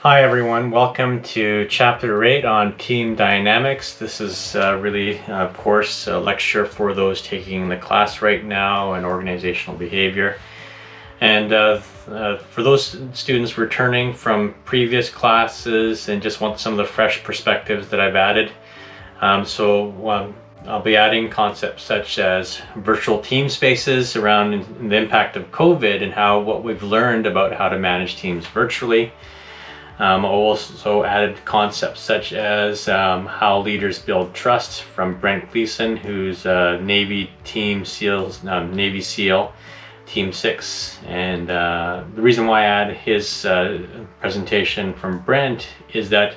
Hi everyone, welcome to Chapter 8 on Team Dynamics. This is really, of course, a lecture for those taking the class right now in organizational behavior. And for those students returning from previous classes and just want some of the fresh perspectives that I've added. I'll be adding concepts such as virtual team spaces around the impact of COVID and what we've learned about how to manage teams virtually. I also added concepts such as how leaders build trust from Brent Gleeson, who's Navy SEAL Team 6. And the reason why I add his presentation from Brent is that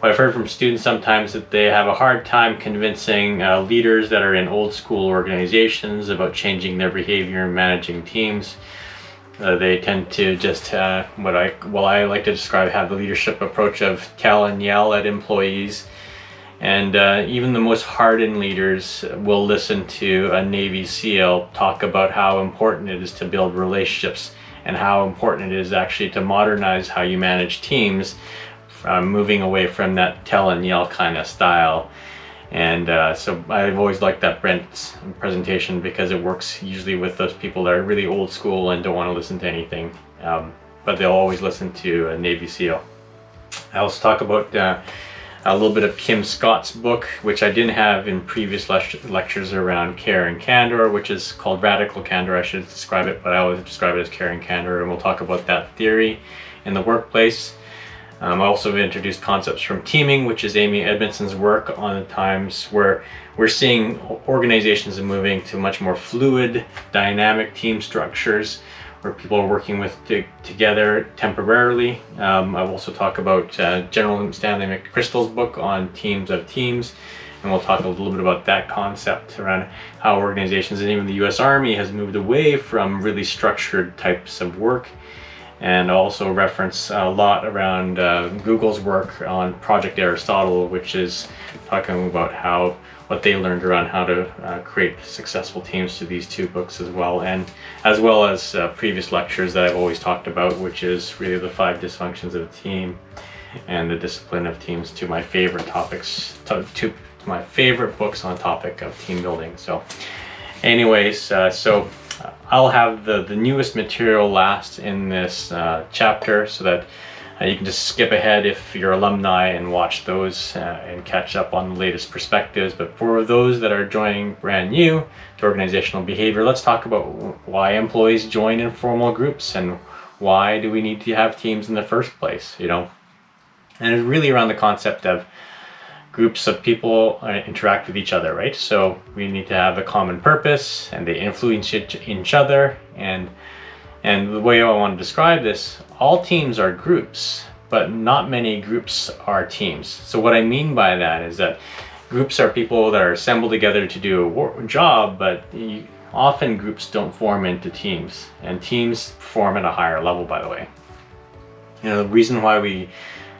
what I've heard from students sometimes that they have a hard time convincing leaders that are in old school organizations about changing their behavior and managing teams. They tend to just what I like to describe have the leadership approach of tell and yell at employees, and even the most hardened leaders will listen to a Navy SEAL talk about how important it is to build relationships and how important it is actually to modernize how you manage teams, moving away from that tell and yell kind of style. And so I've always liked that Brent's presentation because it works usually with those people that are really old school and don't want to listen to anything, but they'll always listen to a Navy SEAL. I also talk about a little bit of Kim Scott's book, which I didn't have in previous lectures around care and candor, which is called Radical Candor. I should describe it, but I always describe it as care and candor, and we'll talk about that theory in the workplace. I also introduced concepts from teaming, which is Amy Edmondson's work on the times where we're seeing organizations moving to much more fluid, dynamic team structures where people are working together temporarily. I'll also talk about General Stanley McChrystal's book on teams of teams, and we'll talk a little bit about that concept around how organizations and even the US Army has moved away from really structured types of work. And also reference a lot around Google's work on Project Aristotle, which is talking about what they learned around how to create successful teams through these two books as well as previous lectures that I've always talked about, which is really the 5 dysfunctions of a team and the discipline of teams, to my favorite topics, to my favorite books on the topic of team building. So anyways, I'll have the newest material last in this chapter so that you can just skip ahead if you're alumni and watch those and catch up on the latest perspectives. But for those that are joining brand new to organizational behavior, let's talk about why employees join informal groups and why do we need to have teams in the first place, And it's really around the concept of groups of people interact with each other, right? So we need to have a common purpose and they influence each other. And the way I want to describe this, all teams are groups, but not many groups are teams. So what I mean by that is that groups are people that are assembled together to do a job, but often groups don't form into teams, and teams form at a higher level, by the way. The reason why we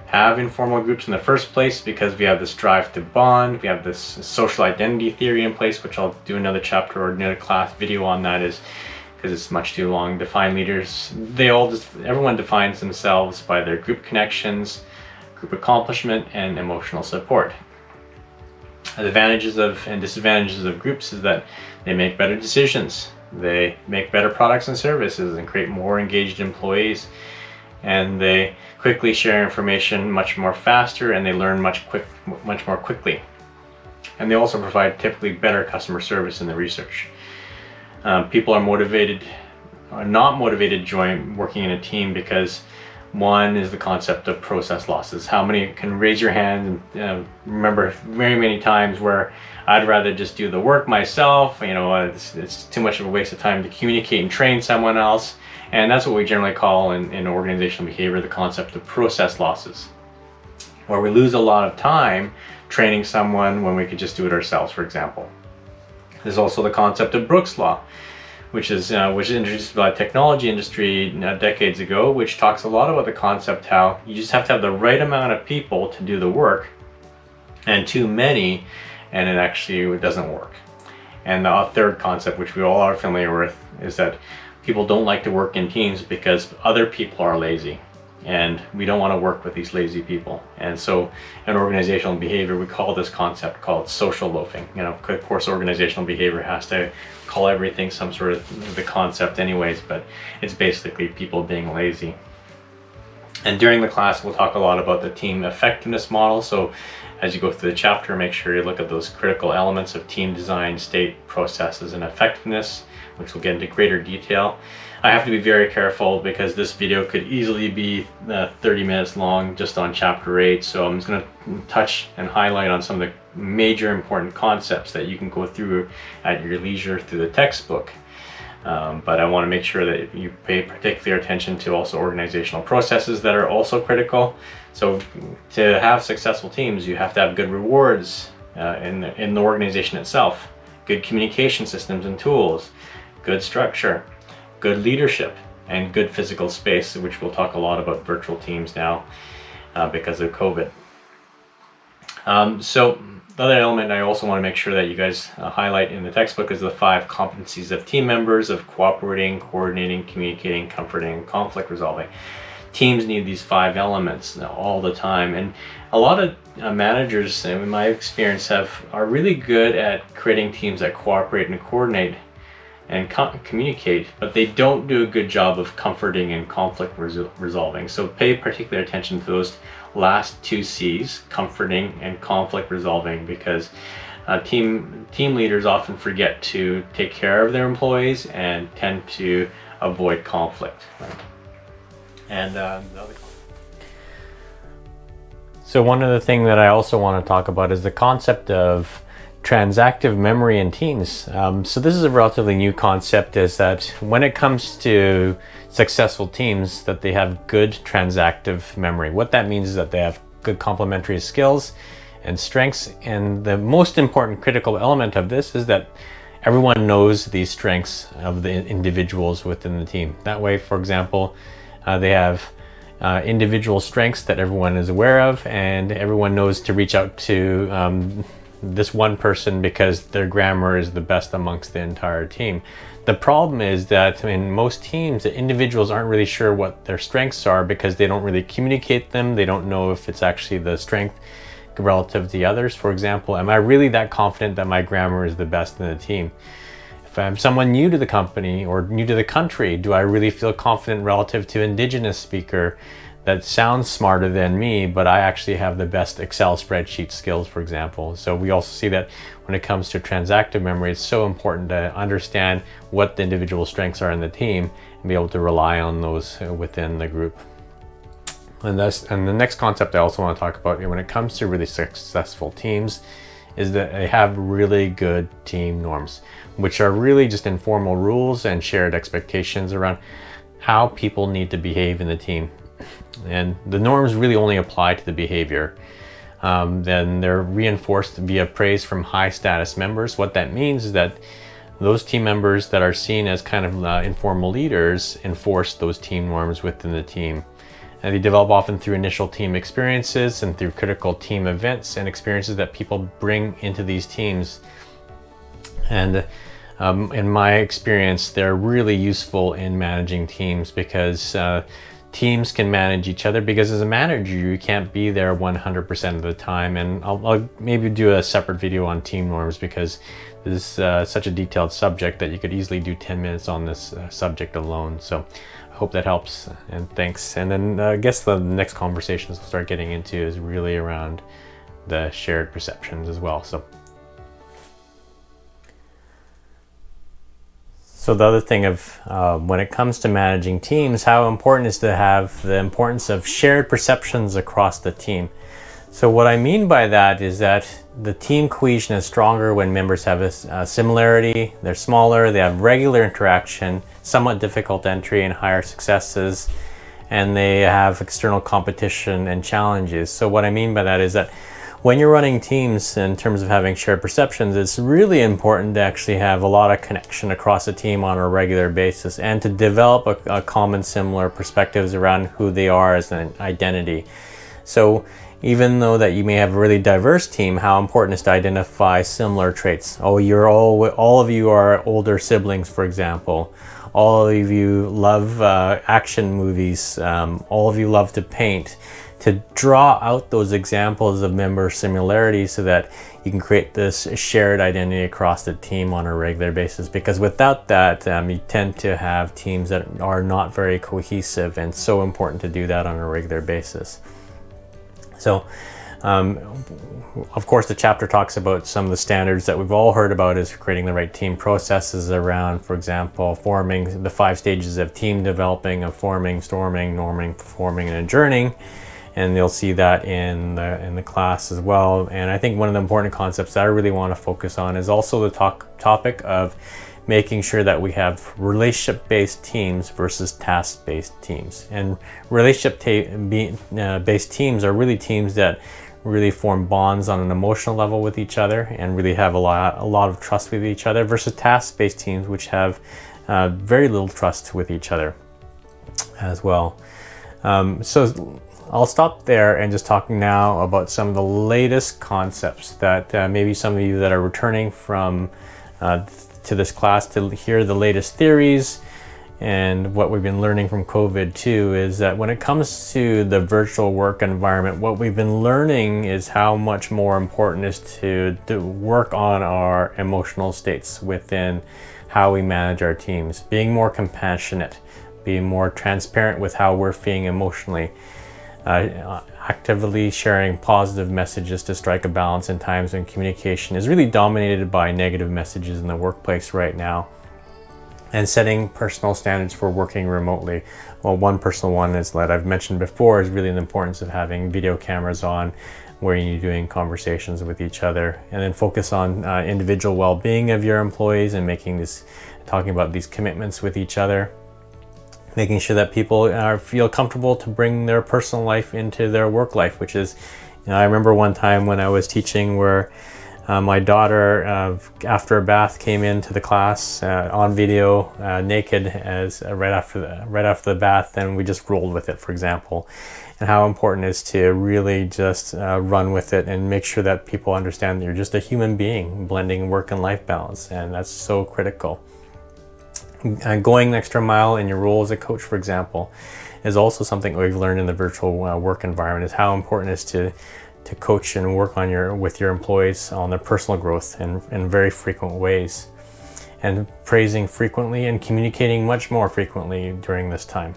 have informal groups in the first place because we have this drive to bond, we have this social identity theory in place, which I'll do another chapter or another class video on that, is because it's much too long. Define leaders, everyone defines themselves by their group connections, group accomplishment, and emotional support. The advantages and disadvantages of groups is that they make better decisions, they make better products and services and create more engaged employees, and they quickly share information much more faster, and they learn much more quickly. And they also provide typically better customer service in the research. People are not motivated to join working in a team because one is the concept of process losses. How many can raise your hand and remember very many times where I'd rather just do the work myself, it's too much of a waste of time to communicate and train someone else. And that's what we generally call in organizational behavior the concept of process losses, where we lose a lot of time training someone when we could just do it ourselves, for example. There's also the concept of Brooks' Law, which is introduced by the technology industry decades ago, which talks a lot about the concept how you just have to have the right amount of people to do the work, and too many, and it doesn't work. And the third concept, which we all are familiar with, is that people don't like to work in teams because other people are lazy. and we don't want to work with these lazy people. And so in organizational behavior, we call this concept called social loafing. You know, of course, organizational behavior has to call everything some sort of the concept anyways, but it's basically people being lazy. And during the class, we'll talk a lot about the team effectiveness model. So as you go through the chapter, make sure you look at those critical elements of team design, state, processes, and effectiveness, which we'll get into greater detail. I have to be very careful because this video could easily be 30 minutes long just on chapter 8. So I'm just going to touch and highlight on some of the major important concepts that you can go through at your leisure through the textbook. But I want to make sure that you pay particular attention to also organizational processes that are also critical. So to have successful teams, you have to have good rewards in the organization itself, good communication systems and tools, good structure, good leadership, and good physical space, which we'll talk a lot about virtual teams now because of COVID. So the other element I also want to make sure that you guys highlight in the textbook is the 5 competencies of team members of cooperating, coordinating, communicating, comforting, and conflict resolving. Teams need these 5 elements all the time, and a lot of managers, in my experience, are really good at creating teams that cooperate and coordinate and communicate, but they don't do a good job of comforting and conflict resolving. So pay particular attention to those last 2 C's, comforting and conflict resolving, because team leaders often forget to take care of their employees and tend to avoid conflict. Right? And so one other thing that I also want to talk about is the concept of transactive memory in teams. So this is a relatively new concept, is that when it comes to successful teams, that they have good transactive memory. What that means is that they have good complementary skills and strengths, and the most important critical element of this is that everyone knows the strengths of the individuals within the team. That way, for example, they have individual strengths that everyone is aware of, and everyone knows to reach out to this one person because their grammar is the best amongst the entire team. The problem is that in most teams, the individuals aren't really sure what their strengths are because they don't really communicate them. They don't know if it's actually the strength relative to the others. For example, am I really that confident that my grammar is the best in the team? If I'm someone new to the company or new to the country, do I really feel confident relative to an Indigenous speaker that sounds smarter than me, but I actually have the best Excel spreadsheet skills, for example? So we also see that when it comes to transactive memory, it's so important to understand what the individual strengths are in the team and be able to rely on those within the group. And the next concept I also want to talk about when it comes to really successful teams is that they have really good team norms, which are really just informal rules and shared expectations around how people need to behave in the team. And the norms really only apply to the behavior. Then they're reinforced via praise from high status members. What that means is that those team members that are seen as kind of informal leaders enforce those team norms within the team. And they develop often through initial team experiences and through critical team events and experiences that people bring into these teams. And in my experience, they're really useful in managing teams because teams can manage each other, because as a manager, you can't be there 100% of the time. And I'll maybe do a separate video on team norms because this is such a detailed subject that you could easily do 10 minutes on this subject alone. So I hope that helps, and thanks. And then I guess the next conversations we'll start getting into is really around the shared perceptions as well. So the other thing of when it comes to managing teams, how important is to have the importance of shared perceptions across the team. So what I mean by that is that the team cohesion is stronger when members have a similarity, they're smaller, they have regular interaction, somewhat difficult entry and higher successes, and they have external competition and challenges. So what I mean by that is that when you're running teams in terms of having shared perceptions, it's really important to actually have a lot of connection across a team on a regular basis and to develop a common similar perspectives around who they are as an identity. So even though that you may have a really diverse team, how important is to identify similar traits. Oh, you're all of you are older siblings, for example. all of you love action movies, all of you love to paint, to draw out those examples of member similarity so that you can create this shared identity across the team on a regular basis. Because without that, you tend to have teams that are not very cohesive, and so important to do that on a regular basis. So, of course, the chapter talks about some of the standards that we've all heard about is creating the right team processes around, for example, forming the 5 stages of team developing, of forming, storming, norming, performing, and adjourning. And you'll see that in the class as well. And I think one of the important concepts that I really want to focus on is also the topic of making sure that we have relationship-based teams versus task-based teams. And relationship-based teams are really teams that really form bonds on an emotional level with each other and really have a lot of trust with each other, versus task-based teams which have very little trust with each other as well. So I'll stop there and just talk now about some of the latest concepts that maybe some of you that are returning from to this class to hear the latest theories. And what we've been learning from COVID too is that when it comes to the virtual work environment, what we've been learning is how much more important it is to work on our emotional states within how we manage our teams, being more compassionate, being more transparent with how we're feeling emotionally, actively sharing positive messages to strike a balance in times when communication is really dominated by negative messages in the workplace right now, and setting personal standards for working remotely. Well, one personal one is that I've mentioned before is really the importance of having video cameras on where you're doing conversations with each other, and then focus on individual well-being of your employees and talking about these commitments with each other. Making sure that people feel comfortable to bring their personal life into their work life, which is, I remember one time when I was teaching where my daughter, after a bath, came into the class on video, naked, right after the bath, and we just rolled with it, for example. And how important it is to really just run with it and make sure that people understand that you're just a human being, blending work and life balance, and that's so critical. Going the extra mile in your role as a coach, for example, is also something we've learned in the virtual work environment, is how important it is to coach and work with your employees on their personal growth in very frequent ways, and praising frequently and communicating much more frequently during this time.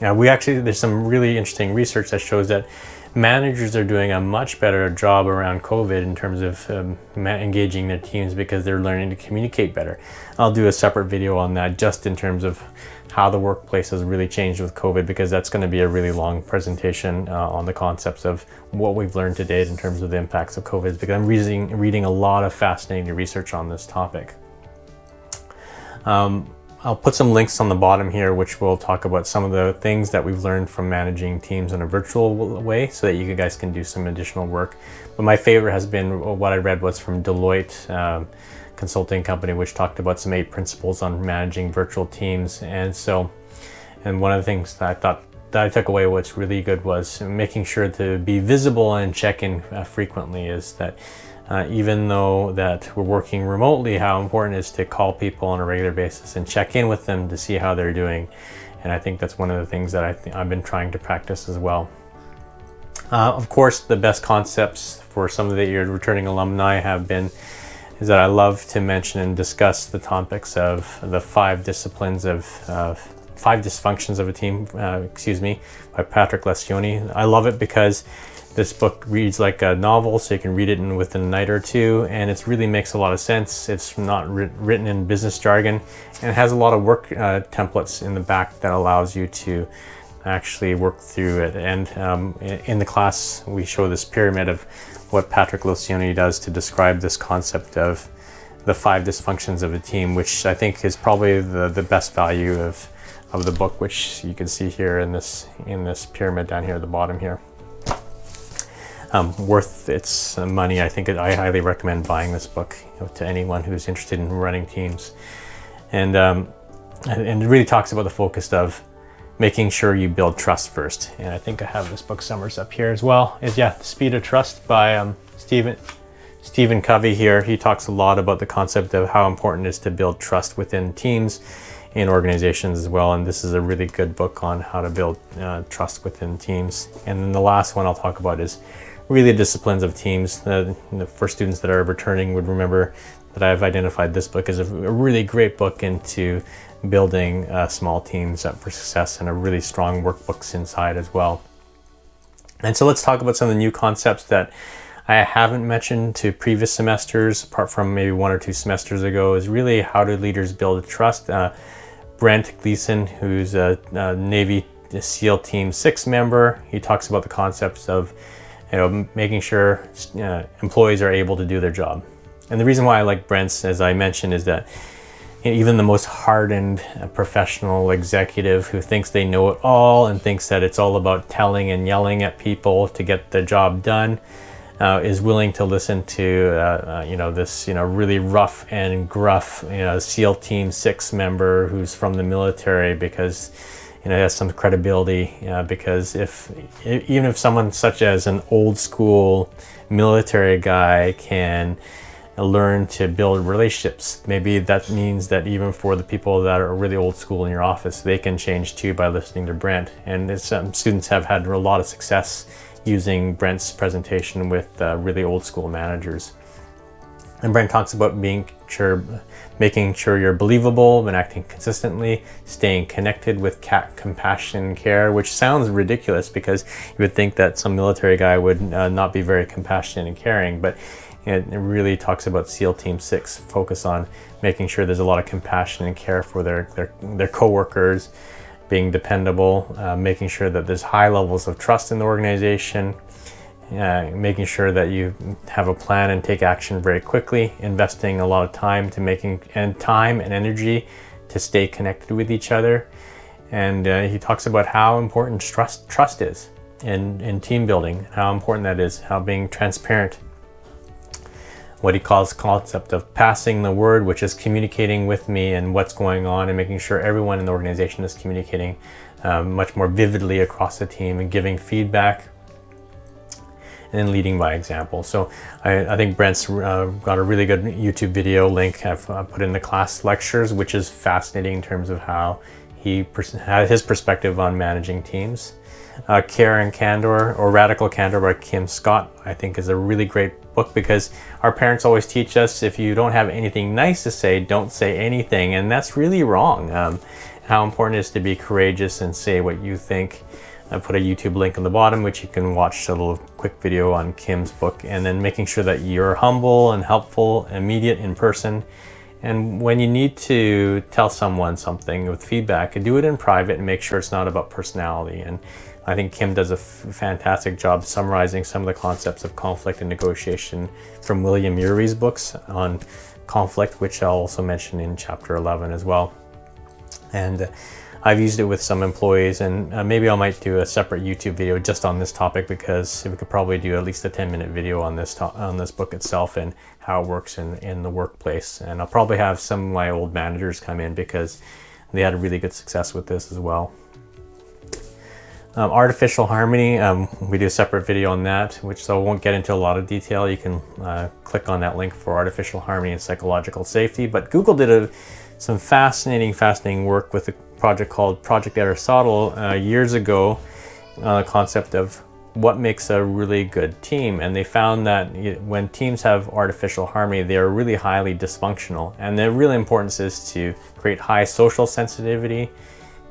There's some really interesting research that shows that managers are doing a much better job around COVID in terms of engaging their teams because they're learning to communicate better. I'll do a separate video on that just in terms of how the workplace has really changed with COVID, because that's going to be a really long presentation on the concepts of what we've learned to date in terms of the impacts of COVID, because I'm reading a lot of fascinating research on this topic. I'll put some links on the bottom here which will talk about some of the things that we've learned from managing teams in a virtual way so that you guys can do some additional work. But my favorite has been what I read was from Deloitte consulting company, which talked about some 8 principles on managing virtual teams. And one of the things that I took away what's really good was making sure to be visible and check in frequently, is that even though that we're working remotely, how important it is to call people on a regular basis and check in with them to see how they're doing. And I think that's one of the things that I've been trying to practice as well. Of course, the best concepts for some of your returning alumni is that I love to mention and discuss the topics of the 5 disciplines of 5 dysfunctions of a team, by Patrick Lencioni. I love it because this book reads like a novel, so you can read it within a night or two, and it really makes a lot of sense. It's not written in business jargon, and it has a lot of work templates in the back that allows you to actually work through it. And in the class, we show this pyramid of what Patrick Lencioni does to describe this concept of the 5 dysfunctions of a team, which I think is probably the best value of the book, which you can see here in this pyramid down here at the bottom here. Worth its money. I highly recommend buying this book to anyone who's interested in running teams. And it really talks about the focus of making sure you build trust first. And I think I have this book summers up here as well. The Speed of Trust by Stephen Covey here. He talks a lot about the concept of how important it is to build trust within teams in organizations as well. And this is a really good book on how to build trust within teams. And then the last one I'll talk about is really disciplines of teams. For students that are returning would remember that I've identified this book as a really great book into building small teams up for success, and a really strong workbooks inside as well. And so let's talk about some of the new concepts that I haven't mentioned to previous semesters, apart from maybe 1 or 2 semesters ago, is really how do leaders build trust. Brent Gleeson, who's a Navy SEAL Team 6 member, he talks about the concepts of making sure employees are able to do their job. And the reason why I like Brent's, as I mentioned, is that even the most hardened professional executive who thinks they know it all and thinks that it's all about telling and yelling at people to get the job done, is willing to listen to this really rough and gruff SEAL Team 6 member who's from the military, because it has some credibility. Because even if someone such as an old school military guy can learn to build relationships, maybe that means that even for the people that are really old school in your office, they can change too by listening to Brent. And some students have had a lot of success using Brent's presentation with really old school managers. And Brent talks about making sure you're believable and acting consistently, staying connected with compassion and care, which sounds ridiculous because you would think that some military guy would not be very compassionate and caring, but it really talks about SEAL Team 6, focus on making sure there's a lot of compassion and care for their coworkers, being dependable, making sure that there's high levels of trust in the organization, making sure that you have a plan and take action very quickly, investing a lot of time and energy to stay connected with each other. And he talks about how important trust is in team building, how important that is, how being transparent, what he calls the concept of passing the word, which is communicating with me and what's going on, and making sure everyone in the organization is communicating much more vividly across the team and giving feedback, and then leading by example. So I think Brent's got a really good YouTube video link I've put in the class lectures, which is fascinating in terms of how he had his perspective on managing teams. Care and Candor, or Radical Candor by Kim Scott, I think is a really great book, because our parents always teach us if you don't have anything nice to say, don't say anything, and that's really wrong. How important it is to be courageous and say what you think. I put a YouTube link on the bottom, which you can watch a little quick video on Kim's book, and then making sure that you're humble and helpful, immediate, in person. And when you need to tell someone something with feedback, do it in private and make sure it's not about personality. And I think Kim does a fantastic job summarizing some of the concepts of conflict and negotiation from William Urie's books on conflict, which I'll also mention in chapter 11 as well. And I've used it with some employees, and maybe I might do a separate YouTube video just on this topic, because we could probably do at least a 10-minute video on this book itself and how it works in the workplace. And I'll probably have some of my old managers come in, because they had a really good success with this as well. Artificial harmony, we do a separate video on that, which so I won't get into a lot of detail. You can click on that link for artificial harmony and psychological safety. But Google did some fascinating work with a project called Project Aristotle years ago, on the concept of what makes a really good team. And they found that when teams have artificial harmony, they are really highly dysfunctional. And the real importance is to create high social sensitivity,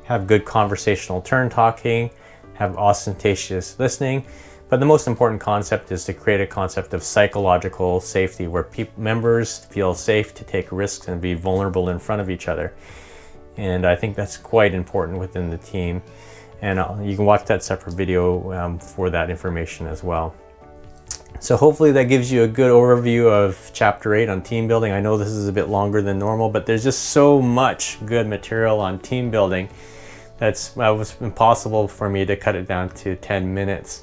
have good conversational turn talking, have ostentatious listening. But the most important concept is to create a concept of psychological safety, where members feel safe to take risks and be vulnerable in front of each other. And I think that's quite important within the team. And you can watch that separate video for that information as well. So hopefully that gives you a good overview of chapter 8 on team building. I know this is a bit longer than normal, but there's just so much good material on team building that was impossible for me to cut it down to 10 minutes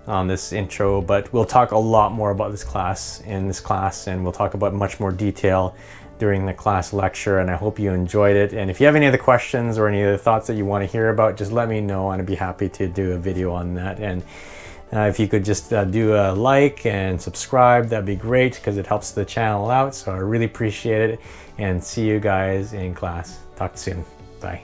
on this intro. But we'll talk a lot more about this class in this class, and we'll talk about much more detail during the class lecture, and I hope you enjoyed it. And if you have any other questions or any other thoughts that you want to hear about, just let me know, and I'd be happy to do a video on that. And if you could just do a like and subscribe, that'd be great, because it helps the channel out. So I really appreciate it, and see you guys in class. Talk soon. Bye.